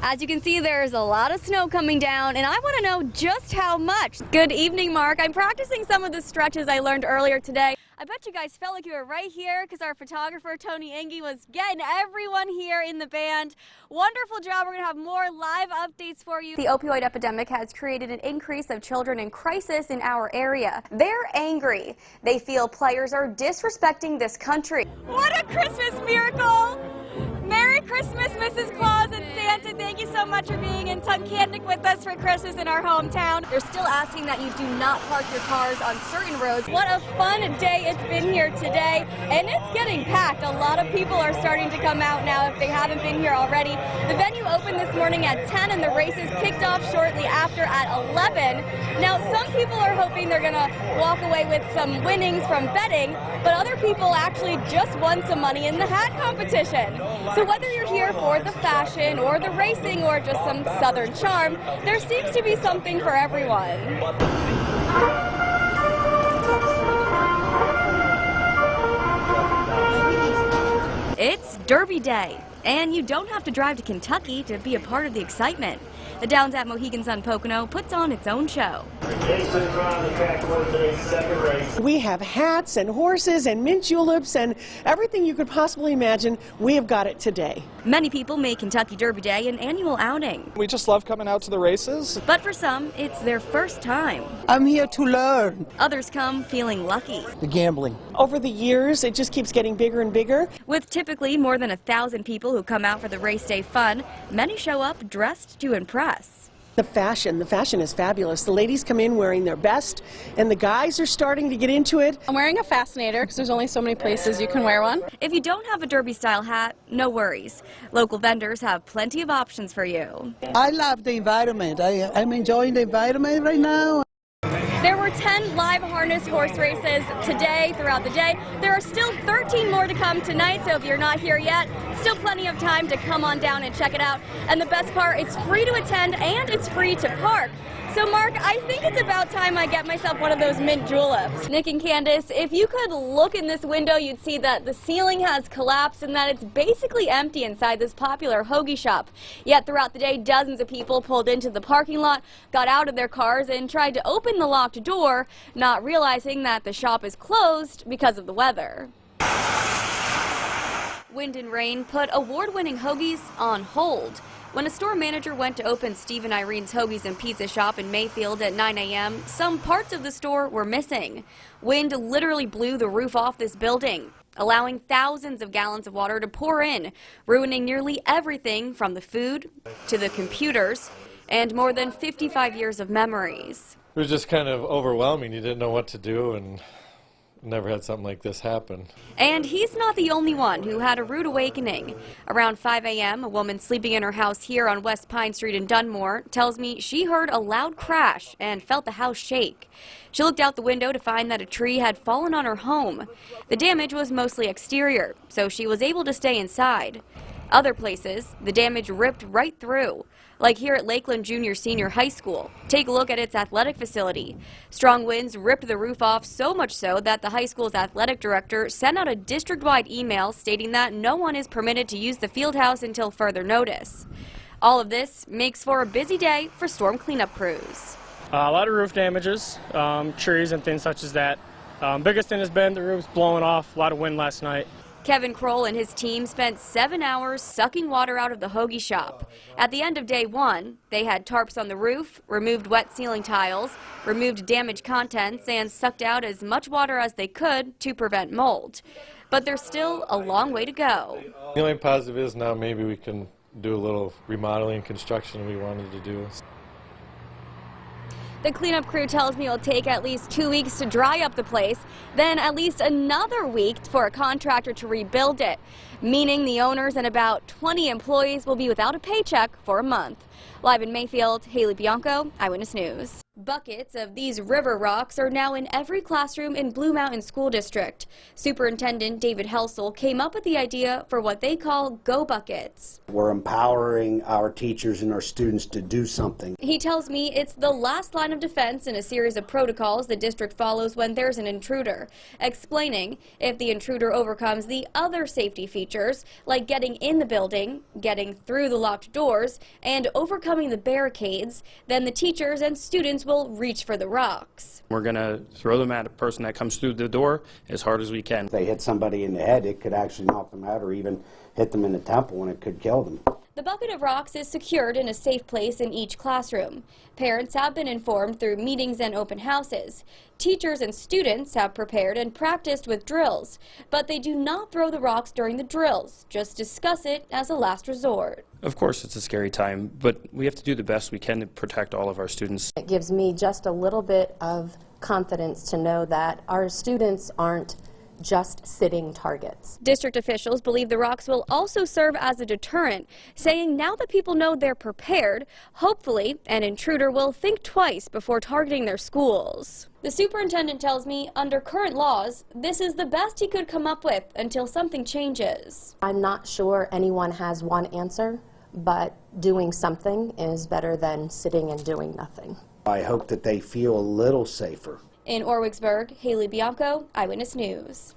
As you can see, there's a lot of snow coming down, and I want to know just how much. Good evening, Mark. I'm practicing some of the stretches I learned earlier today. I bet you guys felt like you were right here because our photographer, Tony Engie, was getting everyone here in the band. Wonderful job. We're going to have more live updates for you. The opioid epidemic has created an increase of children in crisis in our area. They're angry. They feel players are disrespecting this country. What a Christmas miracle! Merry Christmas, Mrs. Claus and Santa. Thank you so much for being in Tunkhannock with us for Christmas in our hometown. They're still asking that you do not park your cars on certain roads. What a fun day it's been here today, and it's getting packed. A lot of people are starting to come out now if they haven't been here already. The venue opened this morning at 10 and the races kicked off shortly after at 11. Now, some people are hoping they're going to walk away with some winnings from betting, but other people actually just won some money in the hat competition. So whether you're here for the fashion or the racing or just some southern charm, there seems to be something for everyone. It's Derby Day, and you don't have to drive to Kentucky to be a part of the excitement. The Downs at Mohegan Sun Pocono puts on its own show. We have hats and horses and mint juleps and everything you could possibly imagine. We have got it today. Many people make Kentucky Derby Day an annual outing. We just love coming out to the races. But for some, it's their first time. I'm here to learn. Others come feeling lucky. The gambling. Over the years, it just keeps getting bigger and bigger. With typically more than 1,000 people who come out for the race day fun, many show up dressed to impress. The fashion is fabulous. The ladies come in wearing their best, and the guys are starting to get into it. I'm wearing a fascinator because there's only so many places you can wear one. If you don't have a Derby-style hat, no worries. Local vendors have plenty of options for you. I love the environment. I'm enjoying the environment right now. There were 10 live harness horse races today throughout the day. There are still 13 more to come tonight, so if you're not here yet, still plenty of time to come on down and check it out. And the best part, it's free to attend and it's free to park. So Mark, I think it's about time I get myself one of those mint juleps. Nick and Candace, if you could look in this window, you'd see that the ceiling has collapsed and that it's basically empty inside this popular hoagie shop. Yet throughout the day, dozens of people pulled into the parking lot, got out of their cars and tried to open the locked door, not realizing that the shop is closed because of the weather. Wind and rain put award-winning hoagies on hold. When a store manager went to open Steve and Irene's Hoagies and Pizza shop in Mayfield at 9 a.m., some parts of the store were missing. Wind literally blew the roof off this building, allowing thousands of gallons of water to pour in, ruining nearly everything from the food to the computers and more than 55 years of memories. It was just kind of overwhelming. You didn't know what to do, and never had something like this happen. And he's not the only one who had a rude awakening. Around 5 a.m., a woman sleeping in her house here on West Pine Street in Dunmore tells me she heard a loud crash and felt the house shake. She looked out the window to find that a tree had fallen on her home. The damage was mostly exterior, so she was able to stay inside. Other places, the damage ripped right through, like here at Lakeland Junior-Senior High School. Take a look at its athletic facility. Strong winds ripped the roof off, so much so that the high school's athletic director sent out a district-wide email stating that no one is permitted to use the field house until further notice. All of this makes for a busy day for storm cleanup crews. A lot of roof damages, trees and things such as that. Biggest thing has been the roof's blowing off, a lot of wind last night. Kevin Kroll and his team spent 7 hours sucking water out of the hoagie shop. At the end of day one, they had tarps on the roof, removed wet ceiling tiles, removed damaged contents, and sucked out as much water as they could to prevent mold. But there's still a long way to go. The only positive is now maybe we can do a little remodeling construction we wanted to do. The cleanup crew tells me it'll take at least 2 weeks to dry up the place, then at least another week for a contractor to rebuild it, meaning the owners and about 20 employees will be without a paycheck for a month. Live in Mayfield, Haley Bianco, Eyewitness News. Buckets of these river rocks are now in every classroom in Blue Mountain School District. Superintendent David Helsel came up with the idea for what they call Go Buckets. We're empowering our teachers and our students to do something. He tells me it's the last line of defense in a series of protocols the district follows when there's an intruder, explaining if the intruder overcomes the other safety features, like getting in the building, getting through the locked doors, and overcoming the barricades, then the teachers and students will reach for the rocks. We're going to throw them at a person that comes through the door as hard as we can. If they hit somebody in the head, it could actually knock them out or even hit them in the temple and it could kill them. The bucket of rocks is secured in a safe place in each classroom. Parents have been informed through meetings and open houses. Teachers and students have prepared and practiced with drills, but they do not throw the rocks during the drills, just discuss it as a last resort. Of course, it's a scary time, but we have to do the best we can to protect all of our students. It gives me just a little bit of confidence to know that our students aren't just sitting targets. District officials believe the rocks will also serve as a deterrent, saying now that people know they're prepared, hopefully an intruder will think twice before targeting their schools. The superintendent tells me under current laws, this is the best he could come up with until something changes. I'm not sure anyone has one answer, but doing something is better than sitting and doing nothing. I hope that they feel a little safer. In Orwigsburg, Haley Bianco, Eyewitness News.